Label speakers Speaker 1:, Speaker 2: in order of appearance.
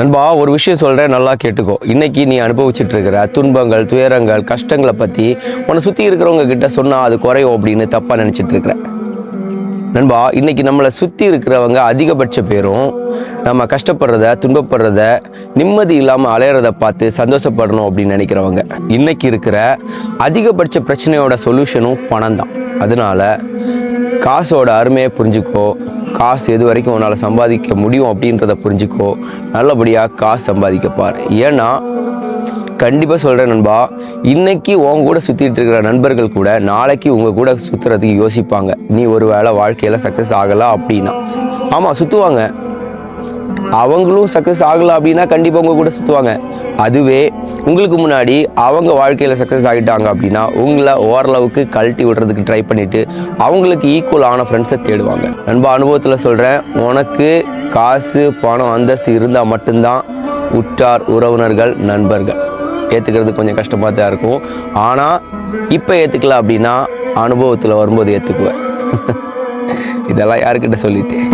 Speaker 1: நண்பா, ஒரு விஷயம் சொல்கிறேன், நல்லா கேட்டுக்கோ. இன்றைக்கி நீ அனுபவிச்சுட்டு இருக்கிற துன்பங்கள், துயரங்கள், கஷ்டங்களை பற்றி உன்னை சுற்றி இருக்கிறவங்க கிட்ட சொன்னால் அது குறையும் அப்படின்னு தப்பாக நினச்சிட்டு இருக்கிற நண்பா. இன்றைக்கி நம்மளை சுற்றி இருக்கிறவங்க அதிகபட்ச பேரும் நம்ம கஷ்டப்படுறத, துன்பப்படுறத, நிம்மதி இல்லாமல் அலையிறத பார்த்து சந்தோஷப்படணும் அப்படின்னு நினைக்கிறவங்க. இன்றைக்கி இருக்கிற அதிகபட்ச பிரச்சனையோட சொல்யூஷனும் பணம் தான். அதனால் காசோட அருமையை புரிஞ்சுக்கோ. காசு எது வரைக்கும் உன்னால் சம்பாதிக்க முடியும் அப்படின்றத புரிஞ்சுக்கோ. நல்லபடியாக காசு சம்பாதிக்கப்பார். ஏன்னா கண்டிப்பாக சொல்கிறேன் நண்பா, இன்றைக்கி உங்க கூட சுற்றிட்டு இருக்கிற நண்பர்கள் கூட நாளைக்கு உங்கள் கூட சுற்றுறதுக்கு யோசிப்பாங்க. நீ ஒரு வேளை வாழ்க்கையில் சக்ஸஸ் ஆகலாம் அப்படின்னா. ஆமாம், சுற்றுவாங்க. அவங்களும் சக்ஸஸ் ஆகலாம் அப்படின்னா கண்டிப்பாக உங்கள் கூட சுற்றுவாங்க. அதுவே உங்களுக்கு முன்னாடி அவங்க வாழ்க்கையில் சக்ஸஸ் ஆகிட்டாங்க அப்படின்னா உங்களை ஓரளவுக்கு கழட்டி விடுறதுக்கு ட்ரை பண்ணிவிட்டு அவங்களுக்கு ஈக்குவலான ஃப்ரெண்ட்ஸை தேடுவாங்க. நண்பா, அனுபவத்தில் சொல்கிறேன், உனக்கு காசு, பணம், அந்தஸ்து இருந்தால் மட்டும்தான் உற்றார், உறவினர்கள், நண்பர்கள். ஏற்றுக்கிறது கொஞ்சம் கஷ்டமாக தான் இருக்கும். ஆனால் இப்போ ஏற்றுக்கல அப்படின்னா அனுபவத்தில் வரும்போது ஏற்றுக்குவேன். இதெல்லாம் யாருக்கிட்ட சொல்லிட்டேன்.